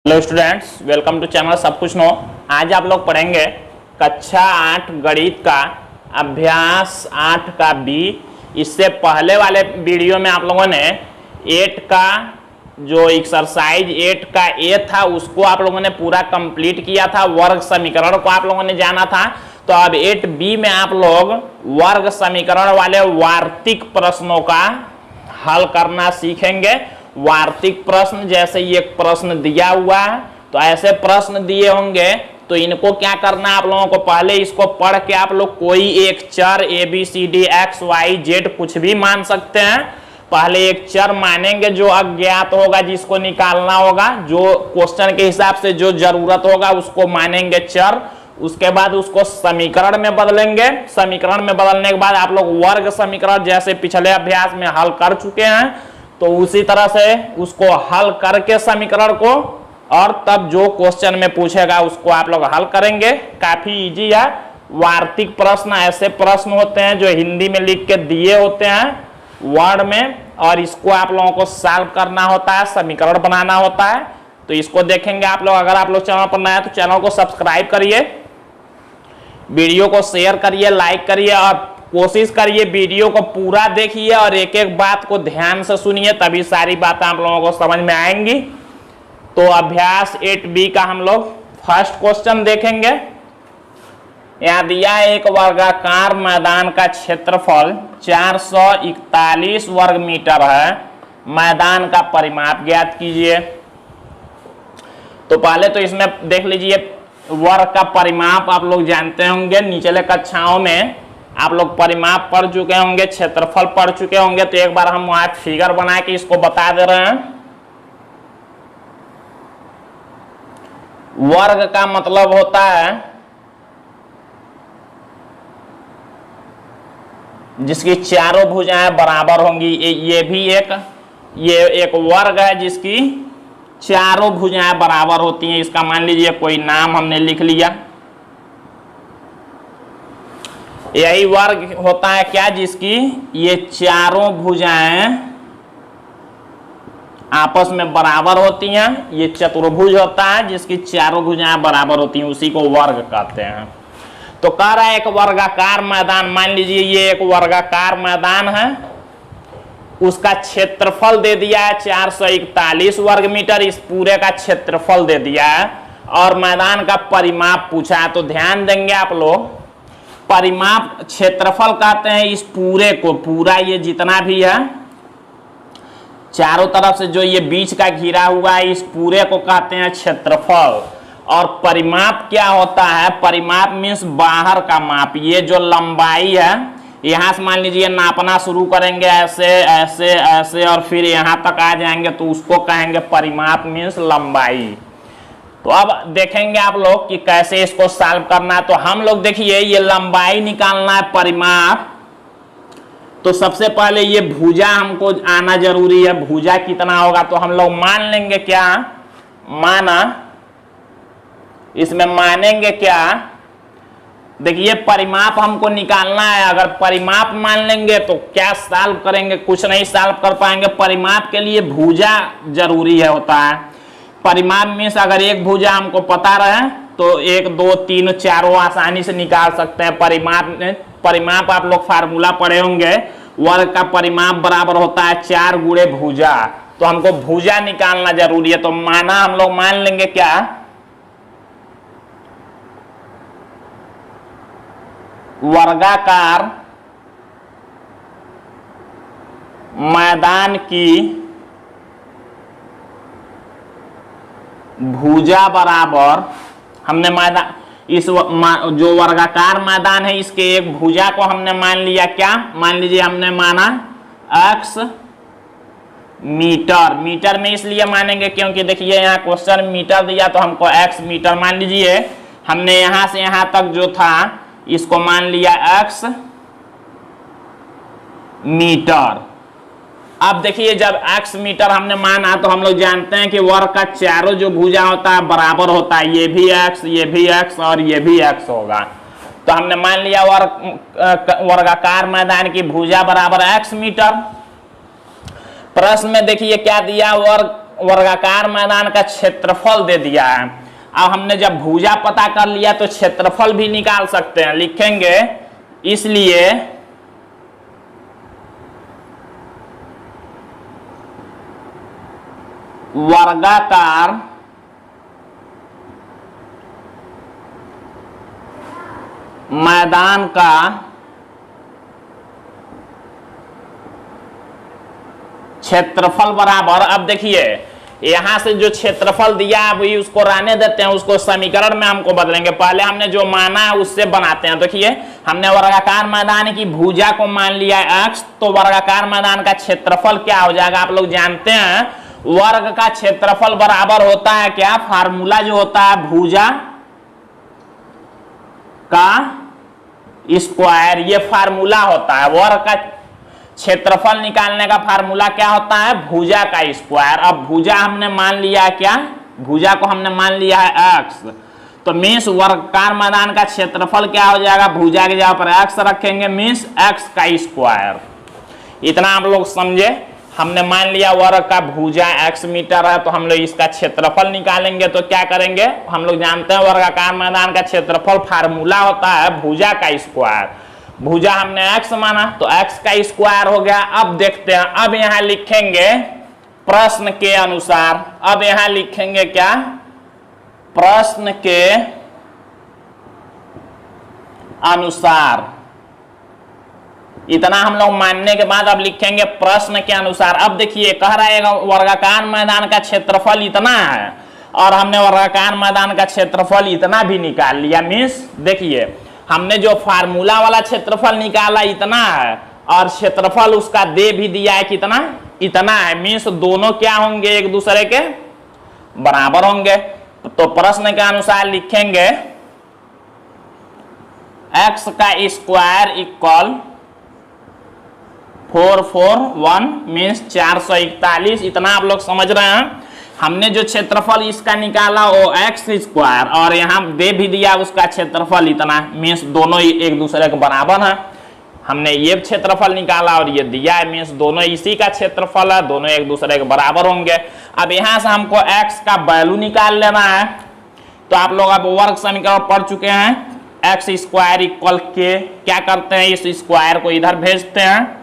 Hello students, welcome to channel सब कुछ no. आज आप लोग पढ़ेंगे कक्षा 8 गणित का अभ्यास 8 का बी। इससे पहले वाले वीडियो में आप लोगों ने 8 का जो एक्सरसाइज 8 का ए था उसको आप लोगों ने पूरा कंप्लीट किया था। वर्ग समीकरण को आप लोगों ने जाना था। तो अब 8 बी में आप लोग वर्ग समीकरण वाले वार्तिक प्रश्नों का हल करना सीखेंगे। वार्तिक प्रश्न जैसे ये प्रश्न दिया हुआ है, तो ऐसे प्रश्न दिए होंगे तो इनको क्या करना है आप लोगों को, पहले इसको पढ़ के आप लोग कोई एक चर A B C D X Y Z कुछ भी मान सकते हैं। पहले एक चर मानेंगे जो अज्ञात होगा, जिसको निकालना होगा, जो क्वेश्चन के हिसाब से जो जरूरत होगा उसको मानेंगे चर। उसके बाद उसको समीकरण में बदलेंगे। समीकरण में बदलने के बाद आप लोग वर्ग समीकरण जैसे पिछले अभ्यास में हल कर चुके हैं, तो उसी तरह से उसको हल करके समीकरण को, और तब जो क्वेश्चन में पूछेगा उसको आप लोग हल करेंगे। काफी इजी है। वार्तिक प्रश्न ऐसे प्रश्न होते हैं जो हिंदी में लिख के दिए होते हैं वर्ड में, और इसको आप लोगों को सॉल्व करना होता है, समीकरण बनाना होता है। तो इसको देखेंगे आप लोग। अगर आप लोग चैनल पर नए हैं तो चैनल को सब्सक्राइब करिए, वीडियो को शेयर करिए, लाइक करिए, और कोशिश करिए वीडियो को पूरा देखिए और एक एक बात को ध्यान से सुनिए, तभी सारी बातें आप लोगों को समझ में आएंगी। तो अभ्यास 8B का हम लोग फर्स्ट क्वेश्चन देखेंगे। यहां दिया एक वर्गाकार मैदान का क्षेत्रफल 441 वर्ग मीटर है। मैदान का परिमाप ज्ञात कीजिए। तो पहले तो इसमें देख लीजिए, वर्ग का परिमाप आप लोग जानते होंगे, निचले कक्षाओं में आप लोग परिमाप पढ़ चुके होंगे, क्षेत्रफल पढ़ चुके होंगे। तो एक बार हम वहां फिगर बना के इसको बता दे रहे हैं। वर्ग का मतलब होता है जिसकी चारों भुजाएं बराबर होंगी। ये भी एक वर्ग है जिसकी चारों भुजाएं बराबर होती हैं। इसका मान लीजिए कोई नाम हमने लिख लिया। यही वर्ग होता है क्या, जिसकी ये चारों भुजाएं आपस में बराबर होती हैं। ये चतुर्भुज होता है जिसकी चारों भुजाएं बराबर होती हैं, उसी को वर्ग कहते हैं। तो कह रहा है एक वर्गाकार मैदान, मान लीजिए ये एक वर्गाकार मैदान है, उसका क्षेत्रफल दे दिया है 441 वर्ग मीटर। इस पूरे का क्षेत्रफल दे दिया है और मैदान का परिमाप पूछा है। तो ध्यान देंगे आप लोग, परिमाप क्षेत्रफल कहते हैं इस पूरे को, पूरा ये जितना भी है चारों तरफ से जो ये बीच का घिरा हुआ है, इस पूरे को कहते हैं क्षेत्रफल। और परिमाप क्या होता है, परिमाप मीन्स बाहर का माप। ये जो लंबाई है, यहां से मान लीजिए नापना शुरू करेंगे ऐसे ऐसे ऐसे और फिर यहां तक आ जाएंगे, तो उसको कहेंगे परिमाप मीन्स लंबाई। तो अब देखेंगे आप लोग कि कैसे इसको सॉल्व करना है। तो हम लोग देखिए, ये लंबाई निकालना है परिमाप। तो सबसे पहले ये भुजा हमको आना जरूरी है। भुजा कितना होगा, तो हम लोग मान लेंगे क्या, माना, इसमें मानेंगे क्या, देखिए परिमाप हमको निकालना है। अगर परिमाप मान लेंगे तो क्या सॉल्व करेंगे, कुछ नहीं सॉल्व कर पाएंगे। परिमाप के लिए भुजा जरूरी है होता है। परिमाप मीन्स अगर एक भुजा हमको पता रहे तो 1 2 3 4 आसानी से निकाल सकते हैं। परिमाप आप लोग फार्मूला पढ़े होंगे, वर्ग का परिमाप बराबर होता है 4 गुणे भुजा। तो हमको भुजा निकालना जरूरी है। तो माना हम लोग मान लेंगे क्या, वर्गाकार मैदान की भुजा बराबर, हमने मैदान जो वर्गाकार मैदान है इसके एक भुजा को हमने मान लिया क्या, मान लीजिए हमने माना x मीटर। मीटर में इसलिए मानेंगे क्योंकि देखिए यहाँ क्वेश्चन मीटर दिया, तो हमको x मीटर मान लीजिए। हमने यहां से यहां तक जो था इसको मान लिया x मीटर। अब देखिए जब x मीटर हमने माना, तो हम लोग जानते हैं कि वर्ग का चारों जो भुजा होता है बराबर होता है। ये भी x, ये भी x और ये भी x होगा। तो हमने मान लिया वर्गाकार मैदान की भुजा बराबर x मीटर। प्रश्न में देखिए क्या दिया, वर्ग वर्गाकार मैदान का क्षेत्रफल दे दिया है। अब हमने जब भुजा पता कर लिया तो क्षेत्रफल भी निकाल सकते हैं। लिखेंगे इसलिए वर्गाकार मैदान का क्षेत्रफल बराबर, अब देखिए यहां से जो क्षेत्रफल दिया है वही उसको रहने देते हैं, उसको समीकरण में हमको बदलेंगे। पहले हमने जो माना है उससे बनाते हैं। देखिए हमने वर्गाकार मैदान की भुजा को मान लिया x, तो वर्गाकार मैदान का क्षेत्रफल क्या हो जाएगा आप लोग जानते हैं, वर्ग का क्षेत्रफल बराबर होता है क्या, फार्मूला जो होता है भुजा का स्क्वायर, ये फार्मूला होता है। वर्ग का क्षेत्रफल निकालने का फार्मूला क्या होता है, भुजा का स्क्वायर। अब भुजा हमने मान लिया क्या, भुजा को हमने मान लिया है x, तो मीन्स वर्गाकार मैदान का क्षेत्रफल क्या हो जाएगा, भुजा की जगह पर x रखेंगे, मीन्स x का स्क्वायर। इतना आप लोग समझे। हमने मान लिया वर्ग का भुजा x मीटर है, तो हम लोग इसका क्षेत्रफल निकालेंगे तो क्या करेंगे, हम लोग जानते हैं वर्गाकार मैदान का क्षेत्रफल फार्मूला होता है भुजा का स्क्वायर। भुजा हमने x माना तो x का स्क्वायर हो गया। अब देखते हैं, अब यहां लिखेंगे प्रश्न के अनुसार, अब यहां लिखेंगे क्या, प्रश्न के अनुसार। इतना हम लोग मानने के बाद अब लिखेंगे प्रश्न के अनुसार। अब देखिए कह रहा है वर्गाकार मैदान का क्षेत्रफल इतना है और हमने वर्गाकार मैदान का क्षेत्रफल इतना भी निकाल लिया। मीन्स देखिए हमने जो फार्मूला वाला क्षेत्रफल निकाला इतना है और क्षेत्रफल उसका दे भी दिया है कितना, इतना है। मीन्स दोनों क्या होंगे, एक दूसरे के बराबर होंगे। तो प्रश्न के अनुसार लिखेंगे x का स्क्वायर इक्वल 441 मीन्स 441। इतना आप लोग समझ रहे हैं। हमने जो क्षेत्रफल इसका निकाला वो x स्क्वायर और यहाँ दे भी दिया उसका क्षेत्रफल इतना, मीन्स दोनों ही एक दूसरे के बराबर हैं। हमने ये क्षेत्रफल निकाला और ये दिया है, मीन्स दोनों इसी का क्षेत्रफल है, दोनों एक दूसरे के बराबर होंगे। अब यहाँ से हमको x का वैल्यू निकाल लेना है। तो आप लोग अब वर्ग समीकरण पढ़ चुके हैं, x स्क्वायर इक्वल के, क्या करते हैं इस स्क्वायर को इधर भेजते हैं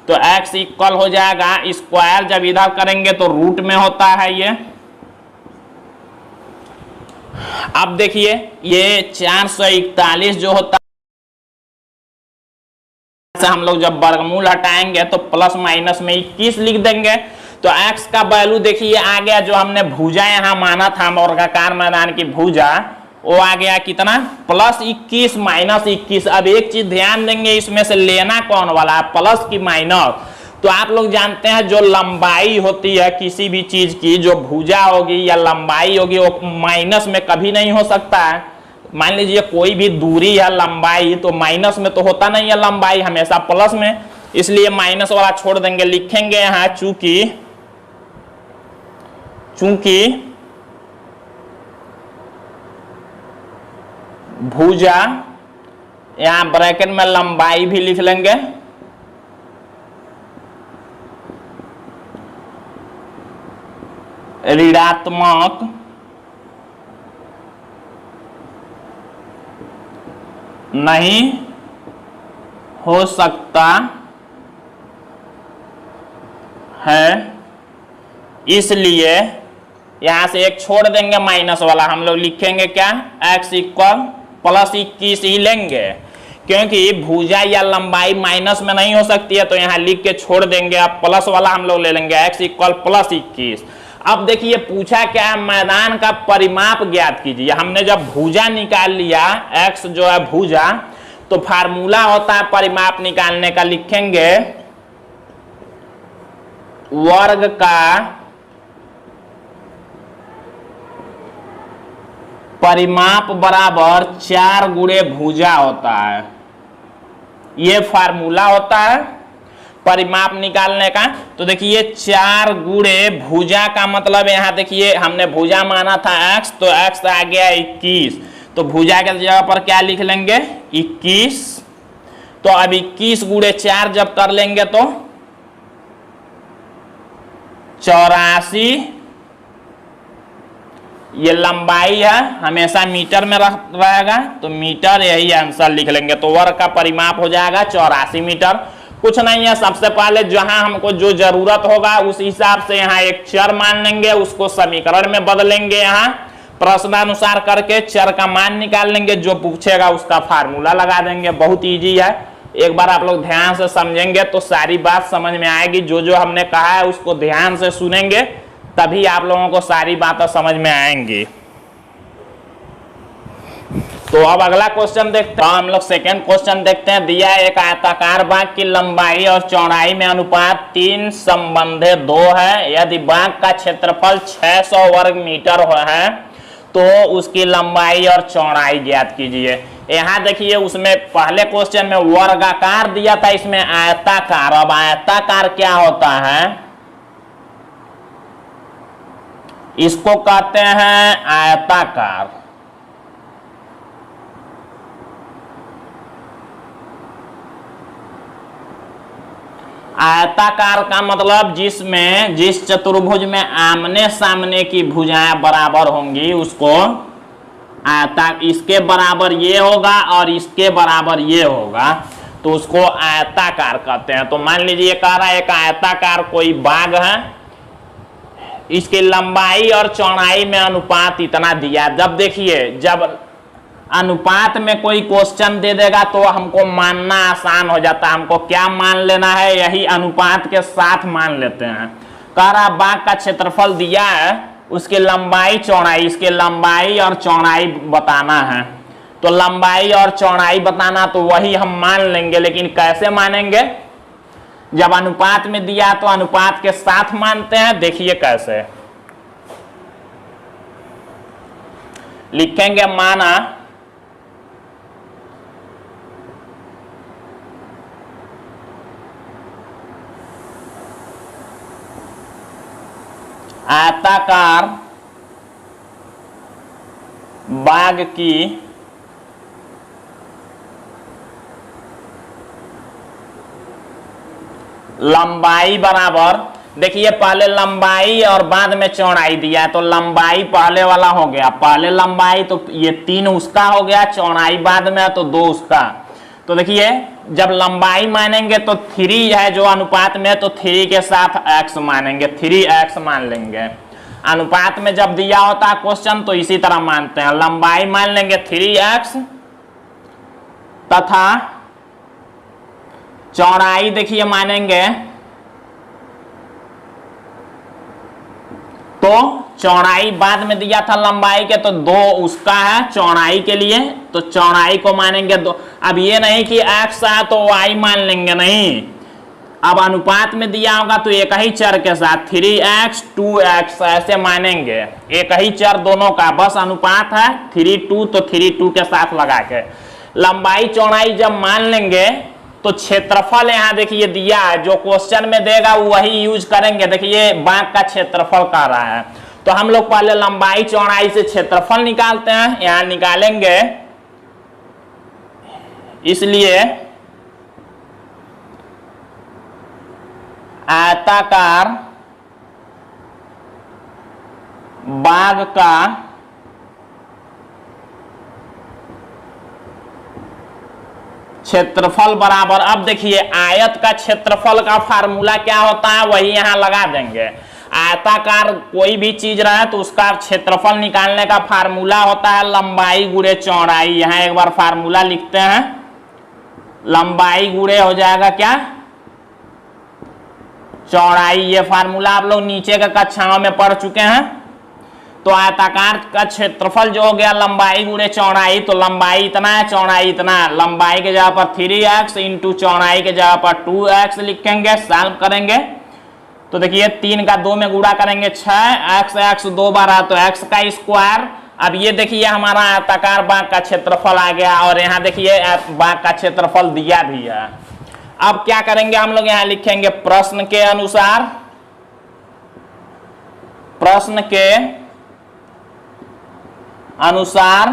तो x इक्वल हो जाएगा, स्क्वायर जब इधर करेंगे तो रूट में होता है ये। अब देखिए ये 441 जो होता है, हम लोग जब वर्गमूल हटाएंगे तो प्लस माइनस में 21 लिख देंगे। तो x का वैल्यू देखिए आ गया, जो हमने भुजा यहाँ माना था वर्गाकार मैदान की भुजा, वो आ गया कितना, प्लस 21 माइनस 21। अब एक चीज ध्यान देंगे, इसमें से लेना कौन वाला है, प्लस की माइनस। तो आप लोग जानते हैं जो लंबाई होती है किसी भी चीज की, जो भुजा होगी या लंबाई होगी वो माइनस में कभी नहीं हो सकता है। मान लीजिए कोई भी दूरी है लंबाई, तो माइनस में तो होता नहीं है लंबाई, हमेशा प्लस में, इसलिए माइनस वाला छोड़ देंगे। लिखेंगे यहाँ चूंकि भुजा, यहां ब्रैकेट में लंबाई भी लिख लेंगे, ऋणात्मक नहीं हो सकता है, इसलिए यहां से एक छोड़ देंगे माइनस वाला। हम लोग लिखेंगे क्या, x इक्वल प्लस 21 ही लेंगे, क्योंकि भुजा या लंबाई माइनस में नहीं हो सकती है, तो यहाँ लिख के छोड़ देंगे। अब प्लस वाला हम लोग ले लेंगे, x इक्वल प्लस 21। अब देखिए पूछा क्या है, मैदान का परिमाप ज्ञात कीजिए। हमने जब भुजा निकाल लिया, x जो है भुजा, तो फार्मूला होता है परिमाप निकालने का। लिखेंगे वर्ग का परिमाप बराबर 4 गुणे भुजा होता है, ये फार्मूला होता है परिमाप निकालने का। तो देखिए 4 गुणे भुजा का मतलब, यहाँ देखिए हमने भुजा माना था x, तो x आ गया 21, तो भुजा के जगह पर क्या लिख लेंगे 21। तो अब 21 गुणे 4 जब कर लेंगे तो 84 ये लंबाई है, हमेशा मीटर में रहेगा, तो मीटर यही आंसर लिख लेंगे। तो वर्ग का परिमाप हो जाएगा 84 मीटर। कुछ नहीं है, सबसे पहले जहां हमको जो जरूरत होगा उस हिसाब से यहाँ एक चर मान लेंगे, उसको समीकरण में बदलेंगे, यहाँ प्रश्नानुसार करके चर का मान निकाल लेंगे, जो पूछेगा उसका फार्मूला लगा देंगे। बहुत इजी है, एक बार आप लोग ध्यान से समझेंगे तो सारी बात समझ में आएगी। जो जो हमने कहा है उसको ध्यान से सुनेंगे, तभी आप लोगों को सारी बातें समझ में आएंगी। तो अब अगला क्वेश्चन देखते हैं। हम लोग सेकंड क्वेश्चन देखते हैं। दिया एक आयताकार बाग की लंबाई और चौड़ाई में अनुपात 3 संबंधे 2 है। यदि बाग का क्षेत्रफल 600 वर्ग मीटर है तो उसकी लंबाई और चौड़ाई ज्ञात कीजिए। यहाँ देखिए, उसमें पहले क्वेश्चन में वर्गाकार दिया था, इसमें आयताकार। अब आयताकार क्या होता है, इसको कहते हैं आयताकार। आयताकार का मतलब जिस चतुर्भुज में आमने सामने की भुजाएं बराबर होंगी उसको इसके बराबर ये होगा और इसके बराबर ये होगा, तो उसको आयताकार कहते हैं। तो मान लीजिए कह रहा है एक आयताकार कोई बाग है, इसकी लंबाई और चौड़ाई में अनुपात इतना दिया। जब देखिए, जब अनुपात में कोई क्वेश्चन दे देगा तो हमको मानना आसान हो जाता है। हमको क्या मान लेना है, यही अनुपात के साथ मान लेते हैं। कह रहा बाग का क्षेत्रफल दिया है, उसकी लंबाई चौड़ाई, इसके लंबाई और चौड़ाई बताना है। तो लंबाई और चौड़ाई बताना तो वही हम मान लेंगे, लेकिन कैसे मानेंगे, जब अनुपात में दिया तो अनुपात के साथ मानते हैं। देखिए कैसे लिखेंगे, माना आयताकार बाग की लंबाई बराबर, देखिए पहले लंबाई और बाद में चौड़ाई दिया है, तो लंबाई पहले वाला हो गया, पहले लंबाई तो ये 3 उसका हो गया, चौड़ाई बाद में है तो 2 उसका। तो देखिए जब लंबाई मानेंगे तो 3 है जो अनुपात में है, तो 3 के साथ x मानेंगे, 3x मान लेंगे। अनुपात में जब दिया होता है क्वेश्चन तो इसी तरह मानते हैं। लंबाई मान लेंगे 3x तथा चौड़ाई देखिए मानेंगे, तो चौड़ाई बाद में दिया था लंबाई के, तो 2 उसका है चौड़ाई के लिए, तो चौड़ाई को मानेंगे 2। अब ये नहीं कि x है तो y मान लेंगे, नहीं। अब अनुपात में दिया होगा तो एक ही चर के साथ 3x 2x ऐसे मानेंगे, एक ही चर दोनों का, बस अनुपात है 3 2, तो 3 2 के साथ लगा के लंबाई चौड़ाई जब मान लेंगे तो क्षेत्रफल यहाँ देखिए दिया है, जो क्वेश्चन में देगा वही यूज करेंगे। देखिए बाग का क्षेत्रफल कह रहा है, तो हम लोग पहले लंबाई चौड़ाई से क्षेत्रफल निकालते हैं, यहाँ निकालेंगे। इसलिए आयताकार बाग का क्षेत्रफल बराबर, अब देखिए आयत का क्षेत्रफल का फार्मूला क्या होता है वही यहां लगा देंगे। आयताकार कोई भी चीज रहे तो उसका क्षेत्रफल निकालने का फार्मूला होता है लंबाई गुणे चौड़ाई। यहां एक बार फार्मूला लिखते हैं, लंबाई गुणे हो जाएगा क्या, चौड़ाई। ये फार्मूला आप लोग नीचे के कक्षाओं में पढ़ चुके हैं। तो आयताकार का क्षेत्रफल जो हो गया लंबाई गुणे चौड़ाई, तो लंबाई इतना है चौड़ाई इतना, लंबाई के जगह पर 3x इंटू चौड़ाई के जगह पर 2x लिखेंगे, सॉल्व करेंगे। तो देखिए 3 का 2 में गुणा करेंगे 6, x 2 बार है तो x का स्क्वायर। अब ये देखिए हमारा आयताकार बाग का क्षेत्रफल आ गया, और यहाँ देखिए बाग का क्षेत्रफल दिया भी है। अब क्या करेंगे हम लोग, यहाँ लिखेंगे प्रश्न के अनुसार, प्रश्न के अनुसार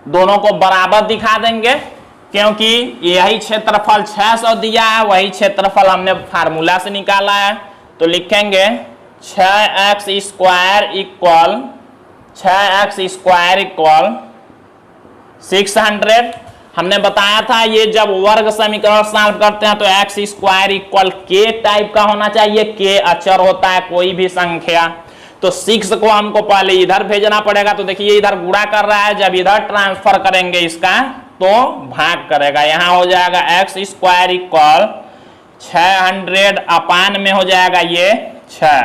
दोनों को बराबर दिखा देंगे, क्योंकि यही क्षेत्रफल 600 दिया है, वही क्षेत्रफल हमने फार्मूला से निकाला है। तो लिखेंगे 6x square equal 6x² equal 600। हमने बताया था ये जब वर्ग समीकरण सॉल्व करते हैं तो x² इक्वल k टाइप का होना चाहिए। k अचर होता है कोई भी संख्या। तो 6 को हमको पहले इधर भेजना पड़ेगा। तो देखिए इधर गुणा कर रहा है, जब इधर ट्रांसफर करेंगे इसका तो भाग करेगा। यहां हो जाएगा x² इक्वल 600 अपान में हो जाएगा ये 6।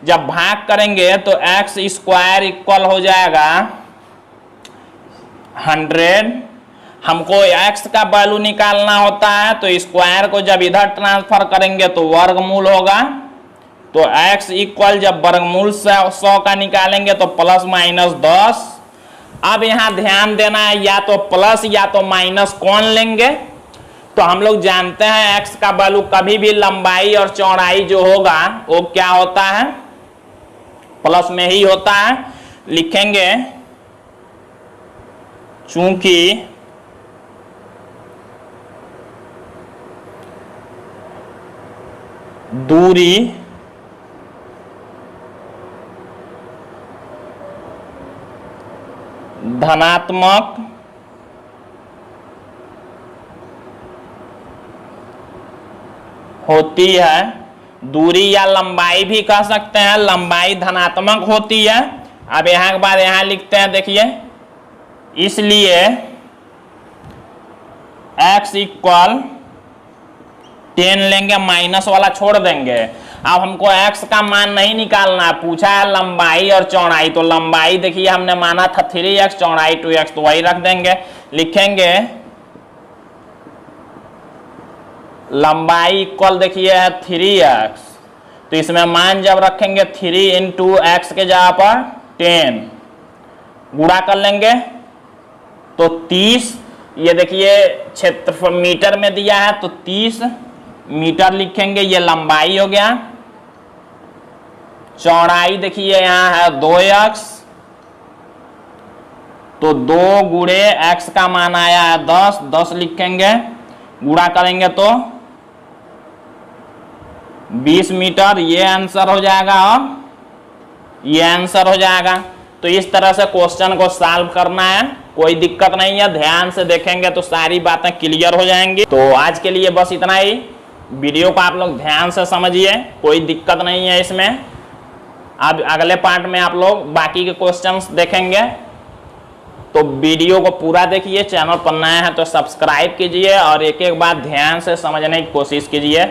जब भाग करेंगे तो x² इक्वल हो जाएगा 100। हमको x का वैल्यू निकालना होता है तो स्क्वायर को जब इधर ट्रांसफर करेंगे तो वर्गमूल होगा। तो x इक्वल जब वर्गमूल से 100 का निकालेंगे तो प्लस माइनस 10। अब यहां ध्यान देना है, या तो प्लस या तो माइनस कौन लेंगे। तो हम लोग जानते हैं x का वैल्यू कभी भी लंबाई और चौड़ाई जो होगा वो क्या होता है, प्लस में ही होता है। लिखेंगे चूंकि दूरी धनात्मक होती है, दूरी या लंबाई भी कह सकते हैं, लंबाई धनात्मक होती है। अब यहां के बाद यहां लिखते हैं, देखिए इसलिए x इक्वल 10 लेंगे, माइनस वाला छोड़ देंगे। अब हमको x का मान नहीं निकालना है, पूछा है लंबाई और चौड़ाई। तो लंबाई देखिए हमने माना था 3x, चौड़ाई 2x, तो वही रख देंगे। लिखेंगे लंबाई इक्वल देखिए है 3x, तो इसमें मान जब रखेंगे 3 इंटू x के जगह पर 10, गुणा कर लेंगे तो 30। ये देखिए क्षेत्रफल मीटर में दिया है तो 30 मीटर लिखेंगे। ये लंबाई हो गया। चौड़ाई देखिए यहां है 2x, तो 2 गुणे x का मान आया है 10, 10 लिखेंगे, गुणा करेंगे तो 20 मीटर। ये आंसर हो जाएगा और ये आंसर हो जाएगा। तो इस तरह से क्वेश्चन को सॉल्व करना है, कोई दिक्कत नहीं है। ध्यान से देखेंगे तो सारी बातें क्लियर हो जाएंगी। तो आज के लिए बस इतना ही। वीडियो को आप लोग ध्यान से समझिए, कोई दिक्कत नहीं है इसमें। अब अगले पार्ट में आप लोग बाकी के क्वेश्चंस देखेंगे। तो वीडियो को पूरा देखिए, चैनल पर नया है तो सब्सक्राइब कीजिए और एक एक बात ध्यान से समझने की कोशिश कीजिए।